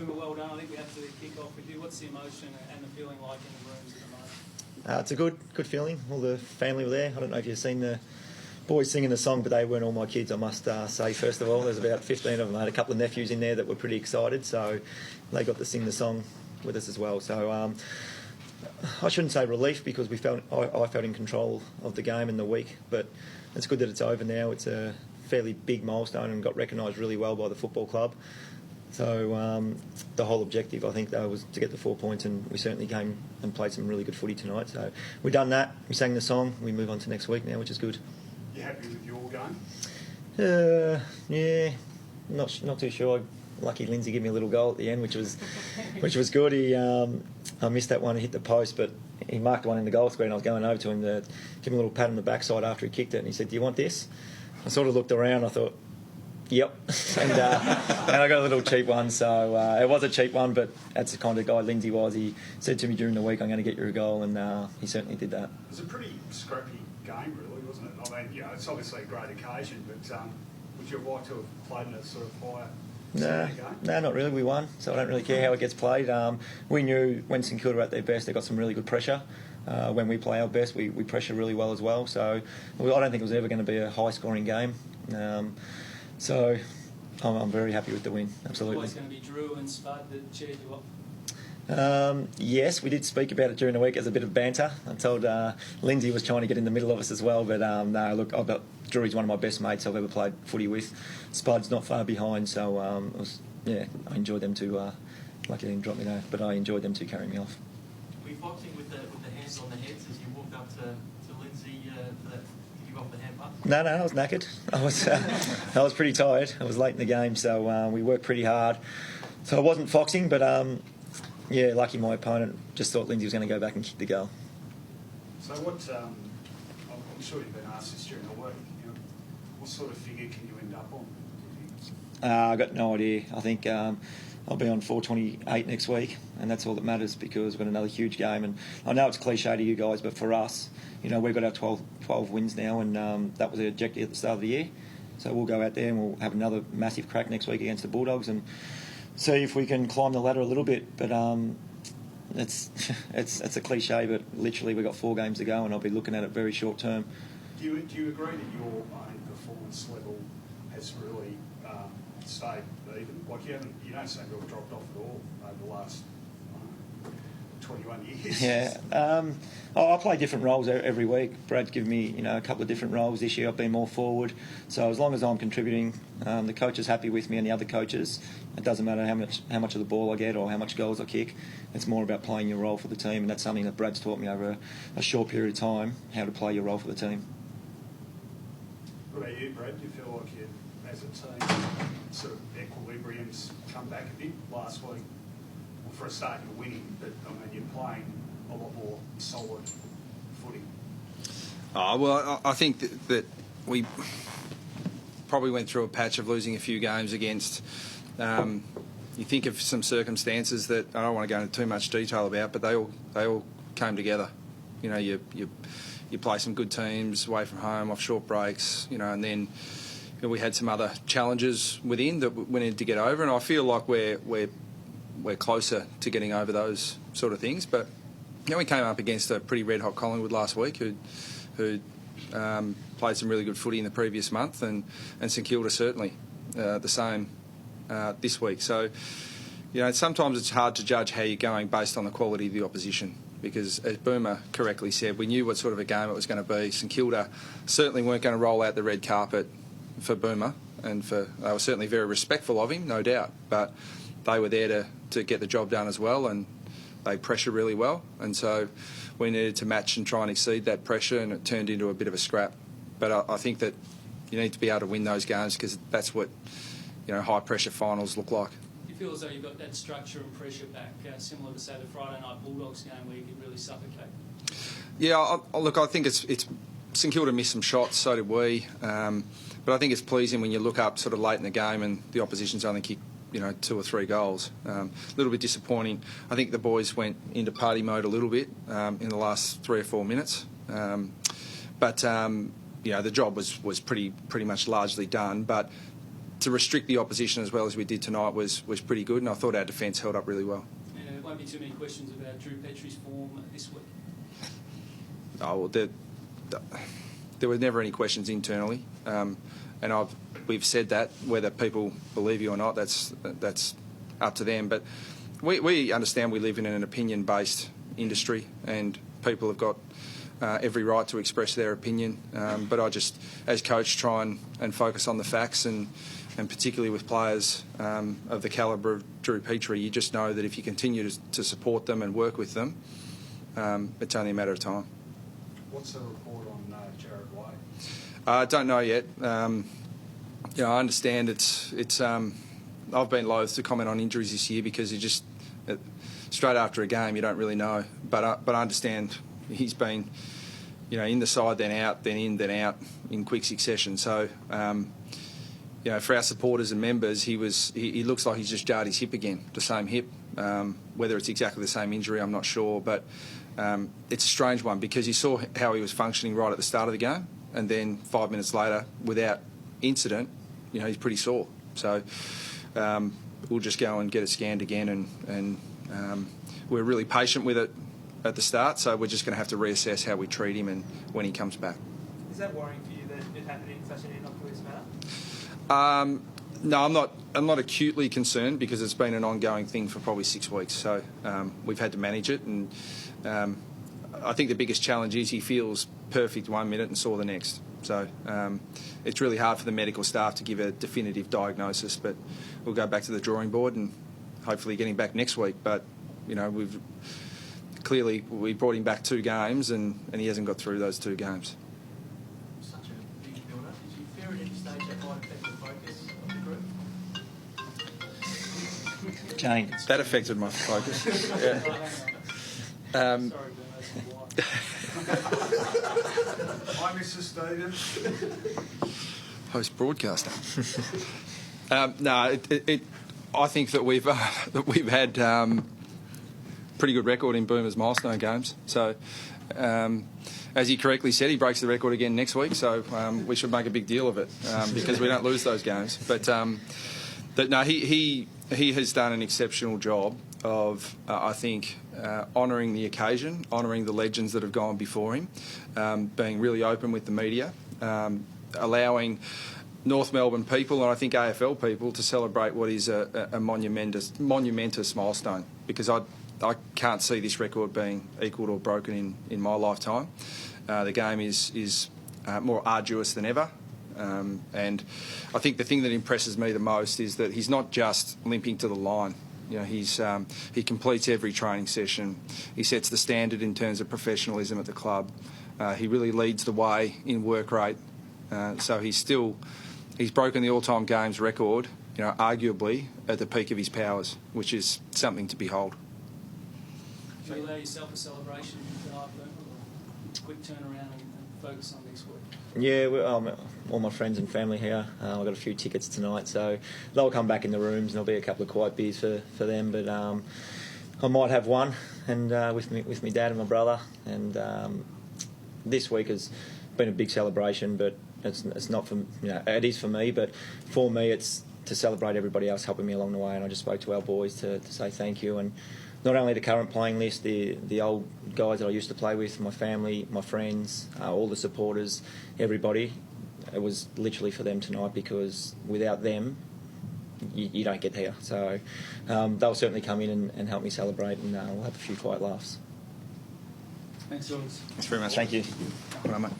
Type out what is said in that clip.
Boomer, well done. I think we have to kick off with you. What's the emotion and the feeling like in the rooms at the moment? It's a good feeling. All the family were there. I don't know if you've seen the boys singing the song, but they weren't all my kids, I must say, first of all. There's about 15 of them. I had a couple of nephews in there that were pretty excited, so they got to sing the song with us as well. So I shouldn't say relief, because I felt in control of the game in the week, but it's good that it's over now. It's a fairly big milestone and got recognised really well by the football club. So the whole objective, I think, though, was to get the 4 points, and we certainly came and played some really good footy tonight. So we've done that. We sang the song. We move on to next week now, which is good. You happy with your game? Yeah, not too sure. Lucky Lindsay gave me a little goal at the end, which was good. I missed that one and hit the post, but he marked one in the goal square, and I was going over to him to give him a little pat on the backside after he kicked it, and he said, "Do you want this?" I sort of looked around. I thought, "Yep," and I got a little cheap one. So it was a cheap one, but that's the kind of guy Lindsay was. He said to me during the week, "I'm going to get you a goal," and he certainly did that. It was a pretty scrappy game, really, wasn't it? I mean, it's obviously a great occasion, but would you have liked to have played in a sort of higher game? No, not really. We won, so I don't really care how it gets played. We knew when St Kilda were at their best, they got some really good pressure. When we play our best, we pressure really well as well. So I don't think it was ever going to be a high-scoring game. So I'm very happy with the win, absolutely. It's always going to be Drew and Spud that cheered you up. Yes, we did speak about it during the week as a bit of banter. I told Lindsay was trying to get in the middle of us as well, but no, look, Drew's one of my best mates I've ever played footy with. Spud's not far behind, so I enjoyed them too. Lucky they didn't drop me there, but I enjoyed them too carrying me off. Were you boxing with the hands on the heads as you walked up to Lindsay to give off the hand pass? No, I was knackered. I was pretty tired. I was late in the game, so we worked pretty hard. So I wasn't foxing, but lucky my opponent just thought Lindsay was going to go back and kick the goal. So what? I'm sure you've been asked this during the week. What sort of figure can you end up on? I got no idea. I think I'll be on 428 next week, and that's all that matters, because we've got another huge game. And I know it's cliche to you guys, but for us, we've got our 12 wins now, and that was the objective at the start of the year. So we'll go out there and we'll have another massive crack next week against the Bulldogs and see if we can climb the ladder a little bit. But it's a cliche, but literally we've got 4 games to go, and I'll be looking at it very short term. Do you agree that your own performance level has really stayed even? Like you don't seem to have dropped off at all over the last 21 years. Yeah, I play different roles every week. Brad's given me a couple of different roles. This year I've been more forward, so as long as I'm contributing, the coach is happy with me, and the other coaches. It doesn't matter how much of the ball I get or how much goals I kick. It's more about playing your role for the team, and that's something that Brad's taught me over a short period of time, how to play your role for the team. What about you, Brad? Do you feel like you, as a team, sort of equilibrium's come back a bit last week? Well, for a start, you're winning, but you're playing a lot more solid footy. Well, I think that we probably went through a patch of losing a few games against. You think of some circumstances that I don't want to go into too much detail about, but they all came together. You play some good teams away from home, off short breaks, and then we had some other challenges within that we needed to get over, and I feel like we're closer to getting over those sort of things. But we came up against a pretty red hot Collingwood last week who played some really good footy in the previous month, and St Kilda certainly the same this week. So sometimes it's hard to judge how you're going based on the quality of the opposition, because as Boomer correctly said, we knew what sort of a game it was going to be. St Kilda certainly weren't going to roll out the red carpet for Boomer, and they were certainly very respectful of him, no doubt, but they were there to get the job done as well, and they pressure really well, and so we needed to match and try and exceed that pressure, and it turned into a bit of a scrap. But I think that you need to be able to win those games, because that's what high pressure finals look like. You feel as though you've got that structure and pressure back, similar to, say, the Friday night Bulldogs game where you could really suffocate? Yeah, look, I think it's St Kilda missed some shots, so did we. But I think it's pleasing when you look up sort of late in the game and the opposition's only kicked 2 or 3 goals. A little bit disappointing. I think the boys went into party mode a little bit in the last 3 or 4 minutes. But the job was pretty much largely done. But to restrict the opposition as well as we did tonight was pretty good, and I thought our defence held up really well. And there won't be too many questions about Drew Petrie's form this week. Oh, well, there were never any questions internally, and we've said that. Whether people believe you or not, that's up to them. But we understand we live in an opinion-based industry, and people have got every right to express their opinion. But I just, as coach, try and focus on the facts, and particularly with players of the calibre of Drew Petrie, you just know that if you continue to support them and work with them, it's only a matter of time. What's the report on Jared White? I don't know yet. I understand it's. I've been loath to comment on injuries this year because you just straight after a game you don't really know. But I understand he's been, in the side, then out, then in, then out in quick succession. So, for our supporters and members, he looks like he's just jarred his hip again, the same hip. Whether it's exactly the same injury, I'm not sure, but it's a strange one because you saw how he was functioning right at the start of the game, and then 5 minutes later, without incident, he's pretty sore. So we'll just go and get it scanned again, and we're really patient with it at the start, so we're just going to have to reassess how we treat him and when he comes back. Is that worrying for you that it happened in such an innocuous manner? No, I'm not acutely concerned because it's been an ongoing thing for probably 6 weeks. So we've had to manage it, and I think the biggest challenge is he feels perfect 1 minute and sore the next. So it's really hard for the medical staff to give a definitive diagnosis, but we'll go back to the drawing board and hopefully get him back next week. But we brought him back 2 games and he hasn't got through those 2 games. Such a big build-up. Did you fear at any stage that might affect the focus of the group? Jane. That affected my focus. Yeah. Sorry, Bernard, Hi, Mr. Stevens. Host broadcaster. No, I think that we've had pretty good record in Boomer's milestone games. So, as he correctly said, he breaks the record again next week. So we should make a big deal of it because we don't lose those games. But no, he has done an exceptional job of I think honouring the occasion, honouring the legends that have gone before him, being really open with the media, allowing North Melbourne people and I think AFL people to celebrate what is a monumentous milestone, because I can't see this record being equalled or broken in my lifetime. The game is more arduous than ever. And I think the thing that impresses me the most is that he's not just limping to the line. He completes every training session. He sets the standard in terms of professionalism at the club. He really leads the way in work rate. So he's broken the all-time games record, arguably at the peak of his powers, which is something to behold. Do you allow yourself a celebration tonight, Bernard, or quick turnaround and focus on next week? Yeah, all my friends and family here. I've got a few tickets tonight, so they'll come back in the rooms and there'll be a couple of quiet beers for them. But I might have one, and with my dad and my brother. And this week has been a big celebration, but it's not for it is for me, but for me it's to celebrate everybody else helping me along the way. And I just spoke to our boys to say thank you, and not only the current playing list, the old guys that I used to play with, my family, my friends, all the supporters, everybody. It was literally for them tonight, because without them, you don't get here. So they'll certainly come in and help me celebrate, and we'll have a few quiet laughs. Thanks, George. Thanks very much. Thank you. Well, mate.